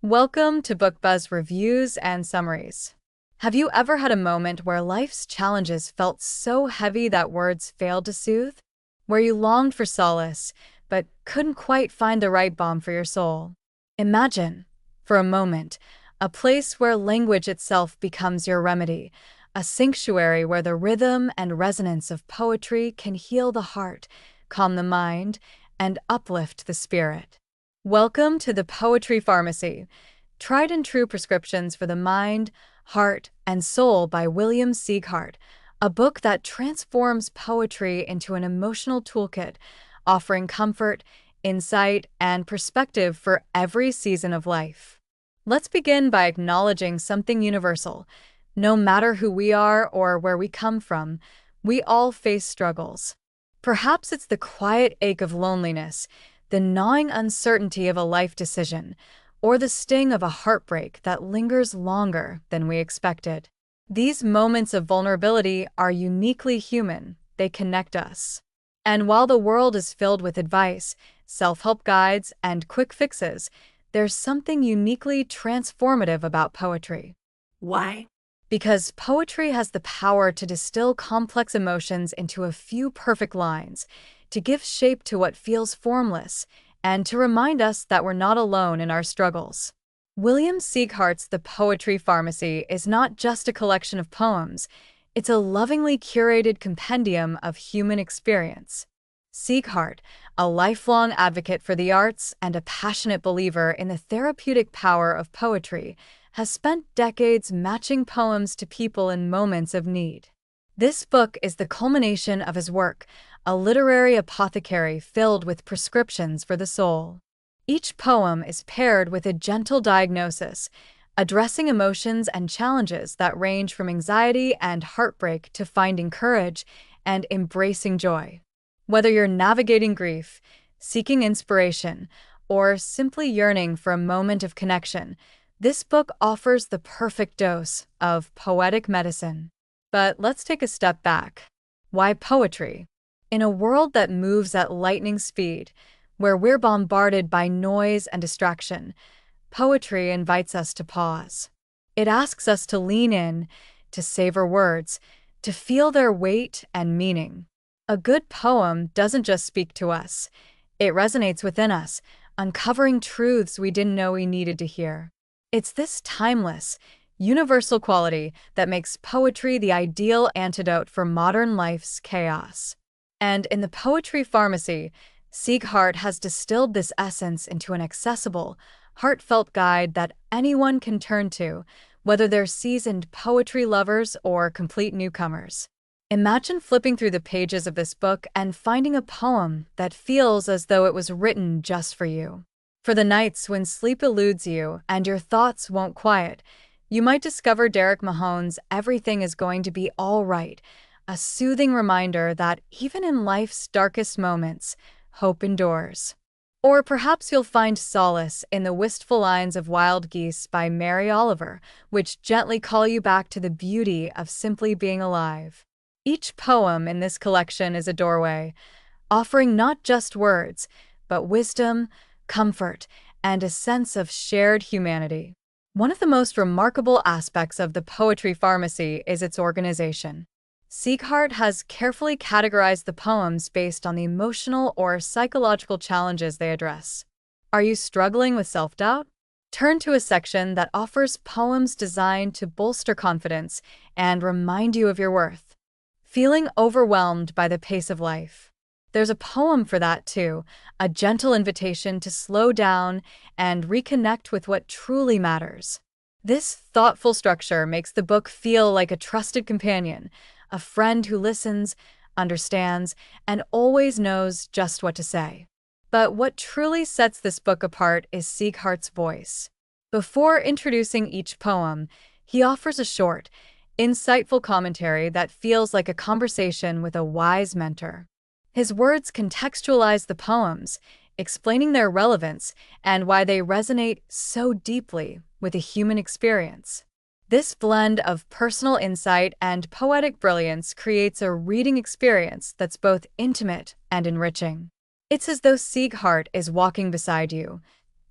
Welcome to BookBuzz Reviews and Summaries. Have you ever had a moment where life's challenges felt so heavy that words failed to soothe? Where you longed for solace, but couldn't quite find the right balm for your soul? Imagine, for a moment, a place where language itself becomes your remedy, a sanctuary where the rhythm and resonance of poetry can heal the heart, calm the mind, and uplift the spirit. Welcome to the Poetry Pharmacy, tried and true prescriptions for the mind, heart, and soul by William Sieghart, a book that transforms poetry into an emotional toolkit, offering comfort, insight, and perspective for every season of life. Let's begin by acknowledging something universal. No matter who we are or where we come from, we all face struggles. Perhaps it's the quiet ache of loneliness, the gnawing uncertainty of a life decision, or the sting of a heartbreak that lingers longer than we expected. These moments of vulnerability are uniquely human. They connect us. And while the world is filled with advice, self-help guides, and quick fixes, there's something uniquely transformative about poetry. Why? Because poetry has the power to distill complex emotions into a few perfect lines, to give shape to what feels formless, and to remind us that we're not alone in our struggles. William Sieghart's The Poetry Pharmacy is not just a collection of poems, it's a lovingly curated compendium of human experience. Sieghart, a lifelong advocate for the arts and a passionate believer in the therapeutic power of poetry, has spent decades matching poems to people in moments of need. This book is the culmination of his work, a literary apothecary filled with prescriptions for the soul. Each poem is paired with a gentle diagnosis, addressing emotions and challenges that range from anxiety and heartbreak to finding courage and embracing joy. Whether you're navigating grief, seeking inspiration, or simply yearning for a moment of connection, this book offers the perfect dose of poetic medicine. But let's take a step back. Why poetry? In a world that moves at lightning speed, where we're bombarded by noise and distraction, poetry invites us to pause. It asks us to lean in, to savor words, to feel their weight and meaning. A good poem doesn't just speak to us, it resonates within us, uncovering truths we didn't know we needed to hear. It's this timeless, universal quality that makes poetry the ideal antidote for modern life's chaos. And in the Poetry Pharmacy, Sieghart has distilled this essence into an accessible, heartfelt guide that anyone can turn to, whether they're seasoned poetry lovers or complete newcomers. Imagine flipping through the pages of this book and finding a poem that feels as though it was written just for you. For the nights when sleep eludes you and your thoughts won't quiet, you might discover Derek Mahone's Everything is Going to Be All Right, a soothing reminder that even in life's darkest moments, hope endures. Or perhaps you'll find solace in the wistful lines of Wild Geese by Mary Oliver, which gently call you back to the beauty of simply being alive. Each poem in this collection is a doorway, offering not just words, but wisdom, comfort, and a sense of shared humanity. One of the most remarkable aspects of the Poetry Pharmacy is its organization. Sieghart has carefully categorized the poems based on the emotional or psychological challenges they address. Are you struggling with self-doubt? Turn to a section that offers poems designed to bolster confidence and remind you of your worth. Feeling overwhelmed by the pace of life? There's a poem for that too, a gentle invitation to slow down and reconnect with what truly matters. This thoughtful structure makes the book feel like a trusted companion, a friend who listens, understands, and always knows just what to say. But what truly sets this book apart is Sieghart's voice. Before introducing each poem, he offers a short, insightful commentary that feels like a conversation with a wise mentor. His words contextualize the poems, explaining their relevance and why they resonate so deeply with a human experience. This blend of personal insight and poetic brilliance creates a reading experience that's both intimate and enriching. It's as though Sieghart is walking beside you,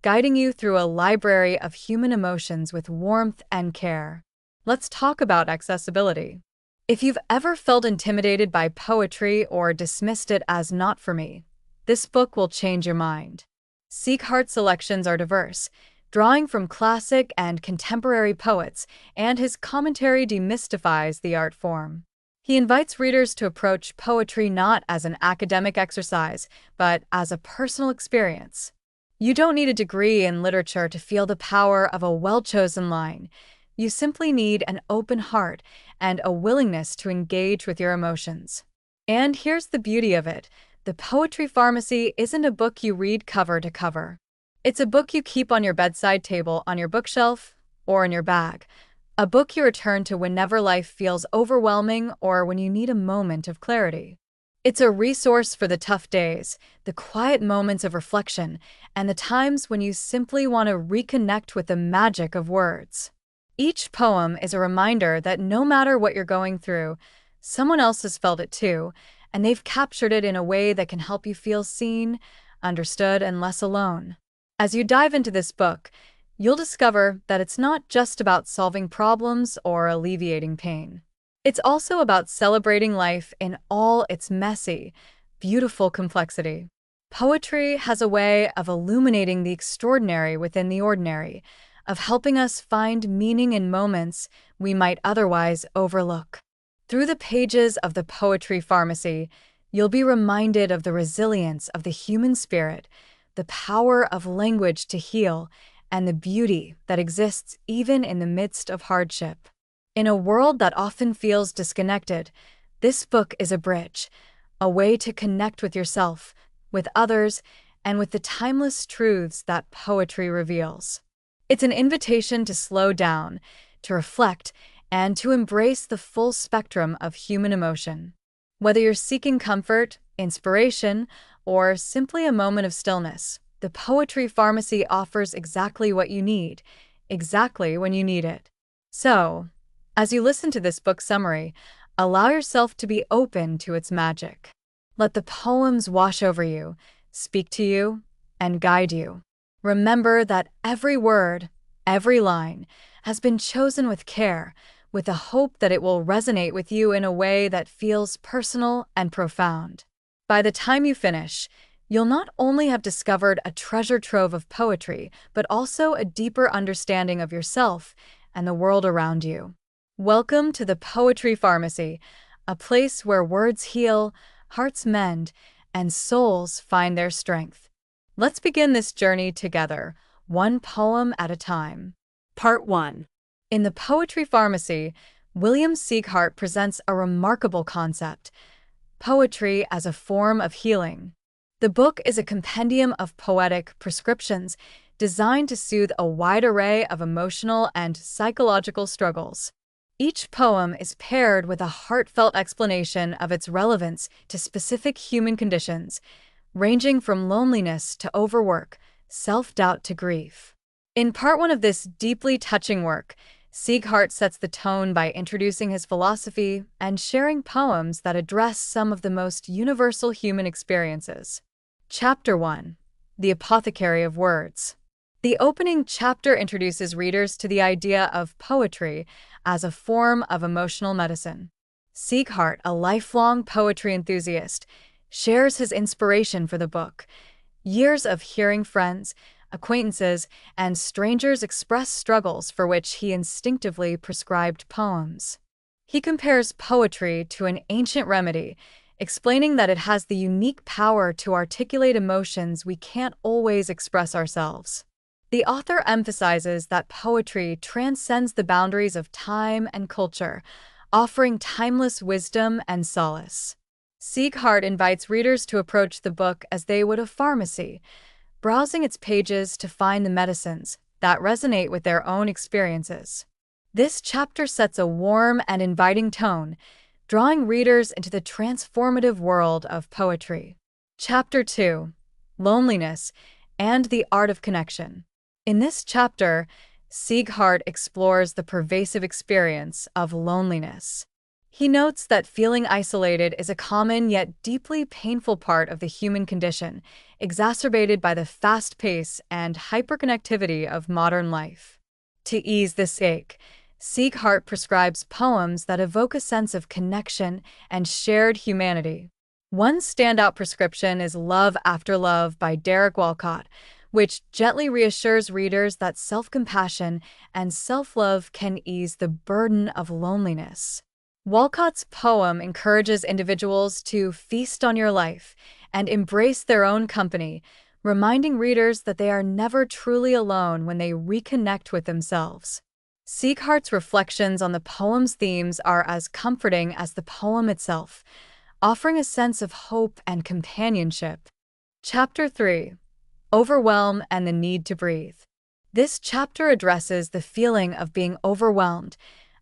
guiding you through a library of human emotions with warmth and care. Let's talk about accessibility. If you've ever felt intimidated by poetry or dismissed it as not for me, this book will change your mind. Sieghart's selections are diverse, drawing from classic and contemporary poets, and his commentary demystifies the art form. He invites readers to approach poetry not as an academic exercise, but as a personal experience. You don't need a degree in literature to feel the power of a well-chosen line. You simply need an open heart and a willingness to engage with your emotions. And here's the beauty of it. The Poetry Pharmacy isn't a book you read cover to cover. It's a book you keep on your bedside table, on your bookshelf, or in your bag. A book you return to whenever life feels overwhelming or when you need a moment of clarity. It's a resource for the tough days, the quiet moments of reflection, and the times when you simply want to reconnect with the magic of words. Each poem is a reminder that no matter what you're going through, someone else has felt it too, and they've captured it in a way that can help you feel seen, understood, and less alone. As you dive into this book, you'll discover that it's not just about solving problems or alleviating pain. It's also about celebrating life in all its messy, beautiful complexity. Poetry has a way of illuminating the extraordinary within the ordinary, of helping us find meaning in moments we might otherwise overlook. Through the pages of the Poetry Pharmacy, you'll be reminded of the resilience of the human spirit, the power of language to heal, and the beauty that exists even in the midst of hardship. In a world that often feels disconnected, this book is a bridge, a way to connect with yourself, with others, and with the timeless truths that poetry reveals. It's an invitation to slow down, to reflect, and to embrace the full spectrum of human emotion. Whether you're seeking comfort, inspiration, or simply a moment of stillness, the Poetry Pharmacy offers exactly what you need, exactly when you need it. So, as you listen to this book summary, allow yourself to be open to its magic. Let the poems wash over you, speak to you, and guide you. Remember that every word, every line, has been chosen with care, with the hope that it will resonate with you in a way that feels personal and profound. By the time you finish, you'll not only have discovered a treasure trove of poetry, but also a deeper understanding of yourself and the world around you. Welcome to the Poetry Pharmacy, a place where words heal, hearts mend, and souls find their strength. Let's begin this journey together, one poem at a time. Part 1. In the Poetry Pharmacy, William Sieghart presents a remarkable concept: poetry as a form of healing. The book is a compendium of poetic prescriptions designed to soothe a wide array of emotional and psychological struggles. Each poem is paired with a heartfelt explanation of its relevance to specific human conditions, ranging from loneliness to overwork, self-doubt to grief. In part 1 of this deeply touching work, Sieghart sets the tone by introducing his philosophy and sharing poems that address some of the most universal human experiences. Chapter 1. The Apothecary of Words. The opening chapter introduces readers to the idea of poetry as a form of emotional medicine. Sieghart, a lifelong poetry enthusiast, shares his inspiration for the book. Years of hearing friends, acquaintances, and strangers express struggles for which he instinctively prescribed poems. He compares poetry to an ancient remedy, explaining that it has the unique power to articulate emotions we can't always express ourselves. The author emphasizes that poetry transcends the boundaries of time and culture, offering timeless wisdom and solace. Sieghart invites readers to approach the book as they would a pharmacy, browsing its pages to find the medicines that resonate with their own experiences. This chapter sets a warm and inviting tone, drawing readers into the transformative world of poetry. Chapter 2. Loneliness and the Art of Connection. In this chapter, Sieghart explores the pervasive experience of loneliness. He notes that feeling isolated is a common yet deeply painful part of the human condition, exacerbated by the fast pace and hyperconnectivity of modern life. To ease this ache, Sieghart prescribes poems that evoke a sense of connection and shared humanity. One standout prescription is Love After Love by Derek Walcott, which gently reassures readers that self-compassion and self-love can ease the burden of loneliness. Walcott's poem encourages individuals to feast on your life and embrace their own company, reminding readers that they are never truly alone when they reconnect with themselves. Sieghart's reflections on the poem's themes are as comforting as the poem itself, offering a sense of hope and companionship. Chapter 3: Overwhelm and the Need to Breathe. This chapter addresses the feeling of being overwhelmed,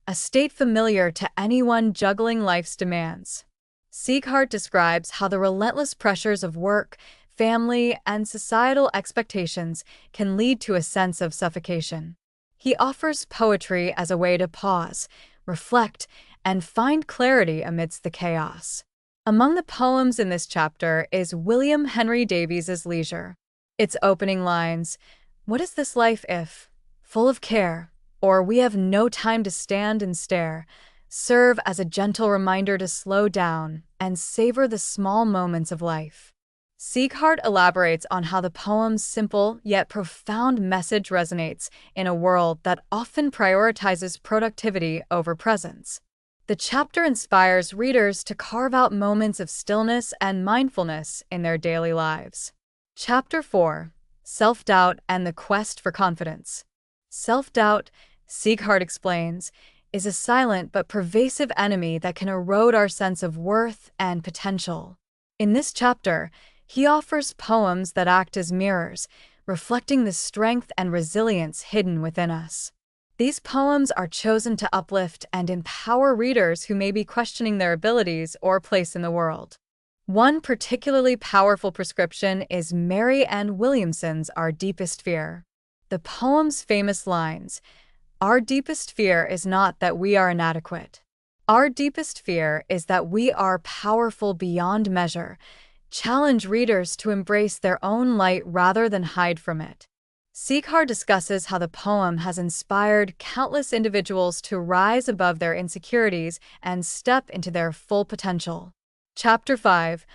a state familiar to anyone juggling life's demands. Sieghart describes how the relentless pressures of work, family, and societal expectations can lead to a sense of suffocation. He offers poetry as a way to pause, reflect, and find clarity amidst the chaos. Among the poems in this chapter is William Henry Davies's Leisure. Its opening lines, "What is this life if, full of care, or we have no time to stand and stare," serve as a gentle reminder to slow down and savor the small moments of life. Sieghart elaborates on how the poem's simple yet profound message resonates in a world that often prioritizes productivity over presence. The chapter inspires readers to carve out moments of stillness and mindfulness in their daily lives. Chapter 4: Self-Doubt and the Quest for Confidence. Self-doubt, Sieghart explains, is a silent but pervasive enemy that can erode our sense of worth and potential. In this chapter, he offers poems that act as mirrors, reflecting the strength and resilience hidden within us. These poems are chosen to uplift and empower readers who may be questioning their abilities or place in the world. One particularly powerful prescription is Mary Ann Williamson's Our Deepest Fear. The poem's famous lines, "Our deepest fear is not that we are inadequate. Our deepest fear is that we are powerful beyond measure," challenge readers to embrace their own light rather than hide from it. Sieghart discusses how the poem has inspired countless individuals to rise above their insecurities and step into their full potential. Chapter 5: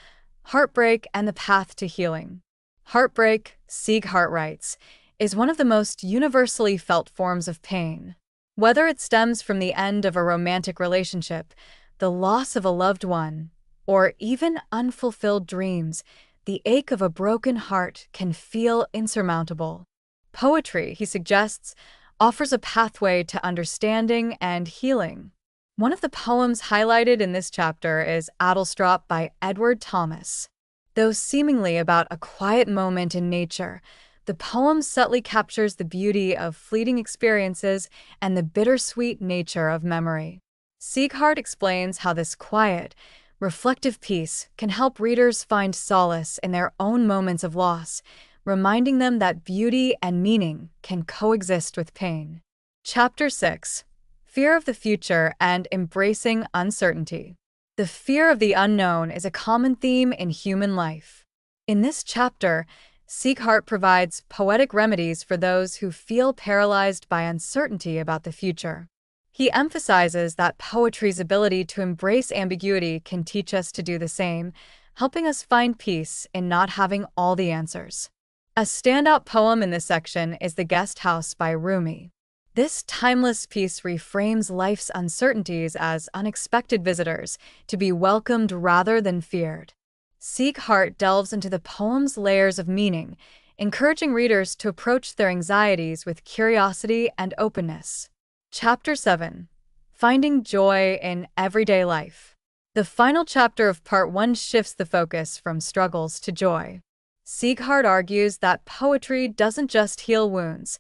Heartbreak and the Path to Healing. Heartbreak, Sieghart writes, is one of the most universally felt forms of pain. Whether it stems from the end of a romantic relationship, the loss of a loved one, or even unfulfilled dreams, the ache of a broken heart can feel insurmountable. Poetry, he suggests, offers a pathway to understanding and healing. One of the poems highlighted in this chapter is Adlestrop by Edward Thomas. Though seemingly about a quiet moment in nature, the poem subtly captures the beauty of fleeting experiences and the bittersweet nature of memory. Sieghart explains how this quiet, reflective piece can help readers find solace in their own moments of loss, reminding them that beauty and meaning can coexist with pain. Chapter 6: Fear of the Future and Embracing Uncertainty. The fear of the unknown is a common theme in human life. In this chapter, Sieghart provides poetic remedies for those who feel paralyzed by uncertainty about the future. He emphasizes that poetry's ability to embrace ambiguity can teach us to do the same, helping us find peace in not having all the answers. A standout poem in this section is The Guest House by Rumi. This timeless piece reframes life's uncertainties as unexpected visitors, to be welcomed rather than feared. Sieghart delves into the poem's layers of meaning, encouraging readers to approach their anxieties with curiosity and openness. Chapter 7: Finding Joy in Everyday Life. The final chapter of Part 1 shifts the focus from struggles to joy. Sieghart argues that poetry doesn't just heal wounds,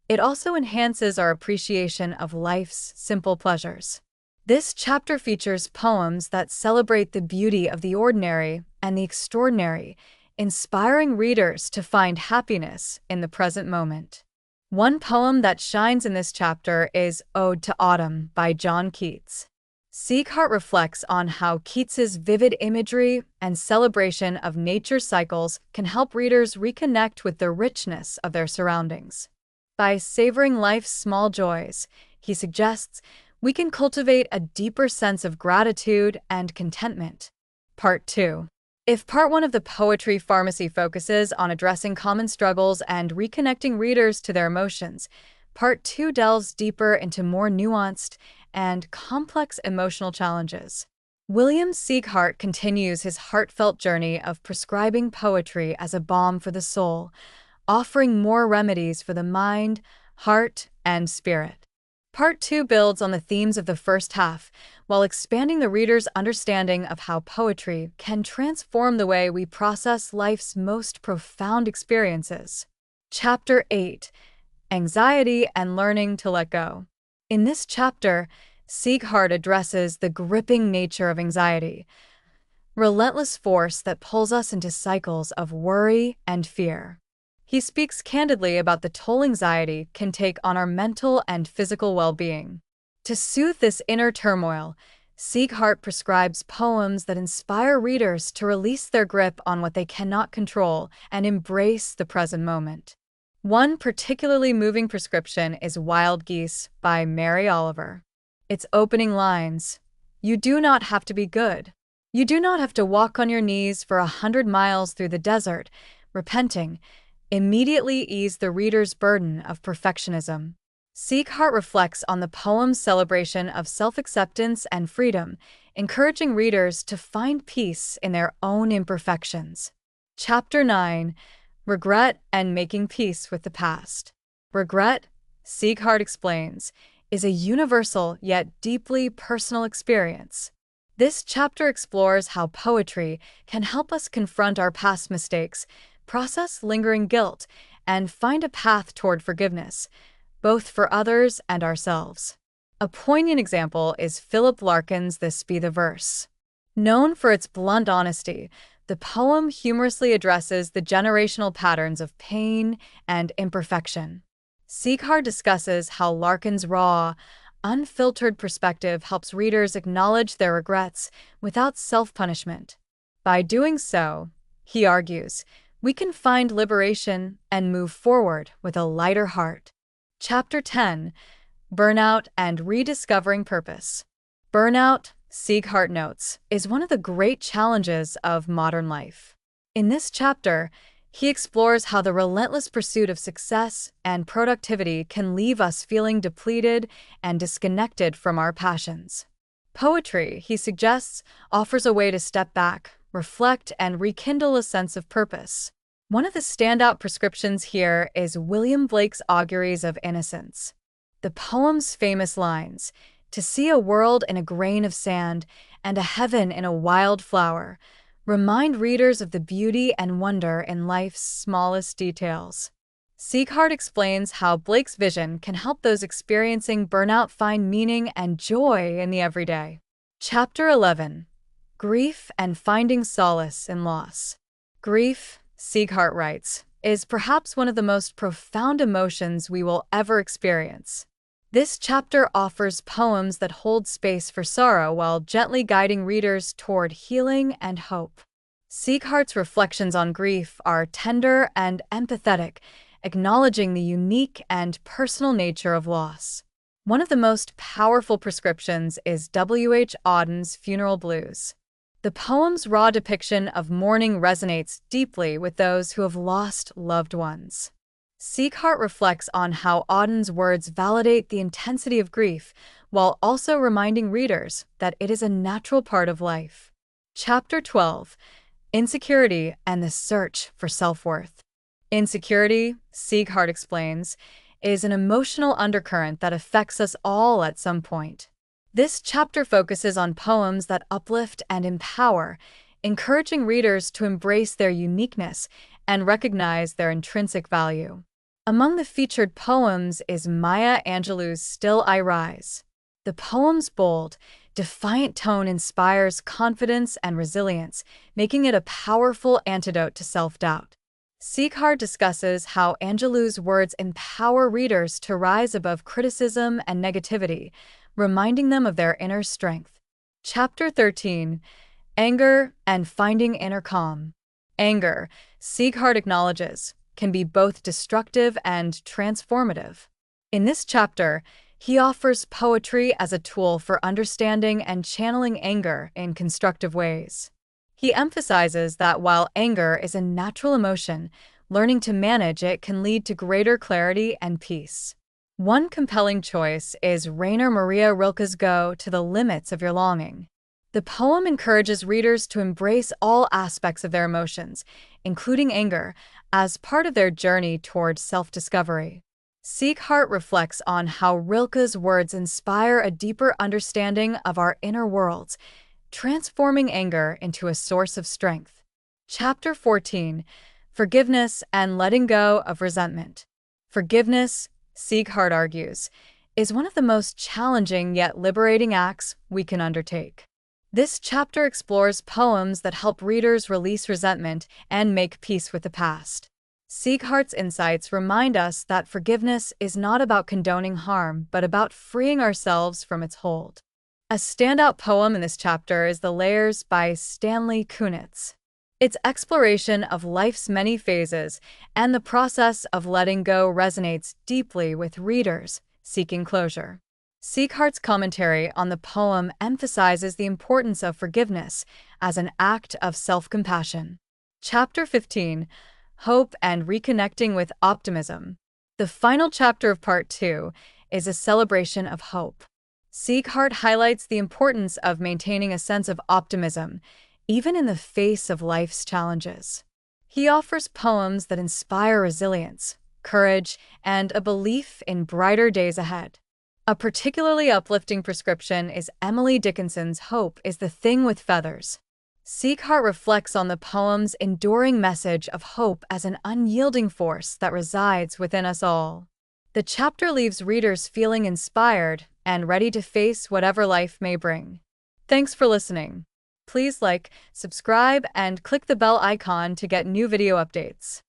it also enhances our appreciation of life's simple pleasures. This chapter features poems that celebrate the beauty of the ordinary and the extraordinary, inspiring readers to find happiness in the present moment. One poem that shines in this chapter is Ode to Autumn by John Keats. Sieghart reflects on how Keats's vivid imagery and celebration of nature's cycles can help readers reconnect with the richness of their surroundings. By savoring life's small joys, he suggests we can cultivate a deeper sense of gratitude and contentment. Part 2. If Part 1 of the Poetry Pharmacy focuses on addressing common struggles and reconnecting readers to their emotions, Part 2 delves deeper into more nuanced and complex emotional challenges. William Sieghart continues his heartfelt journey of prescribing poetry as a balm for the soul, offering more remedies for the mind, heart, and spirit. Part 2 builds on the themes of the first half, while expanding the reader's understanding of how poetry can transform the way we process life's most profound experiences. Chapter 8. Anxiety and Learning to Let Go. In this chapter, Sieghart addresses the gripping nature of anxiety, relentless force that pulls us into cycles of worry and fear. He speaks candidly about the toll anxiety can take on our mental and physical well-being. To soothe this inner turmoil, Sieghart prescribes poems that inspire readers to release their grip on what they cannot control and embrace the present moment. One particularly moving prescription is Wild Geese by Mary Oliver. Its opening lines, "You do not have to be good. You do not have to walk on your knees for 100 miles through the desert, repenting," immediately ease the reader's burden of perfectionism. Sieghart reflects on the poem's celebration of self-acceptance and freedom, encouraging readers to find peace in their own imperfections. Chapter 9. Regret and Making Peace with the Past. Regret, Sieghart explains, is a universal yet deeply personal experience. This chapter explores how poetry can help us confront our past mistakes, process lingering guilt, and find a path toward forgiveness, both for others and ourselves. A poignant example is Philip Larkin's This Be the Verse. Known for its blunt honesty, the poem humorously addresses the generational patterns of pain and imperfection. Sieghart discusses how Larkin's raw, unfiltered perspective helps readers acknowledge their regrets without self-punishment. By doing so, he argues, we can find liberation and move forward with a lighter heart. Chapter 10. Burnout and Rediscovering Purpose. Burnout, Sieghart notes, is one of the great challenges of modern life. In this chapter, he explores how the relentless pursuit of success and productivity can leave us feeling depleted and disconnected from our passions. Poetry, he suggests, offers a way to step back, reflect, and rekindle a sense of purpose. One of the standout prescriptions here is William Blake's Auguries of Innocence. The poem's famous lines, "To see a world in a grain of sand and a heaven in a wild flower," remind readers of the beauty and wonder in life's smallest details. Sieghart explains how Blake's vision can help those experiencing burnout find meaning and joy in the everyday. Chapter 11. Grief and Finding Solace in Loss. Grief, Sieghart writes, is perhaps one of the most profound emotions we will ever experience. This chapter offers poems that hold space for sorrow while gently guiding readers toward healing and hope. Sieghart's reflections on grief are tender and empathetic, acknowledging the unique and personal nature of loss. One of the most powerful prescriptions is W.H. Auden's Funeral Blues. The poem's raw depiction of mourning resonates deeply with those who have lost loved ones. Sieghart reflects on how Auden's words validate the intensity of grief, while also reminding readers that it is a natural part of life. Chapter 12. Insecurity and the Search for Self-Worth. Insecurity, Sieghart explains, is an emotional undercurrent that affects us all at some point. This chapter focuses on poems that uplift and empower, encouraging readers to embrace their uniqueness and recognize their intrinsic value. Among the featured poems is Maya Angelou's Still I Rise. The poem's bold, defiant tone inspires confidence and resilience, making it a powerful antidote to self-doubt. Sieghart discusses how Angelou's words empower readers to rise above criticism and negativity, reminding them of their inner strength. Chapter 13: Anger and Finding Inner Calm. Anger, Sieghart acknowledges, can be both destructive and transformative. In this chapter, he offers poetry as a tool for understanding and channeling anger in constructive ways. He emphasizes that while anger is a natural emotion, learning to manage it can lead to greater clarity and peace. One compelling choice is Rainer Maria Rilke's Go to the Limits of Your Longing. The poem encourages readers to embrace all aspects of their emotions, including anger, as part of their journey toward self-discovery. Sieghart reflects on how Rilke's words inspire a deeper understanding of our inner worlds, transforming anger into a source of strength. Chapter 14: Forgiveness and Letting Go of Resentment. Forgiveness, Sieghart argues, is one of the most challenging yet liberating acts we can undertake. This chapter explores poems that help readers release resentment and make peace with the past. Sieghart's insights remind us that forgiveness is not about condoning harm, but about freeing ourselves from its hold. A standout poem in this chapter is The Layers by Stanley Kunitz. Its exploration of life's many phases and the process of letting go resonates deeply with readers seeking closure. Sieghart's commentary on the poem emphasizes the importance of forgiveness as an act of self-compassion. Chapter 15: Hope and Reconnecting with Optimism. The final chapter of Part 2 is a celebration of hope. Sieghart highlights the importance of maintaining a sense of optimism, even in the face of life's challenges. He offers poems that inspire resilience, courage, and a belief in brighter days ahead. A particularly uplifting prescription is Emily Dickinson's Hope is the Thing with Feathers. Sieghart reflects on the poem's enduring message of hope as an unyielding force that resides within us all. The chapter leaves readers feeling inspired and ready to face whatever life may bring. Thanks for listening. Please like, subscribe, and click the bell icon to get new video updates.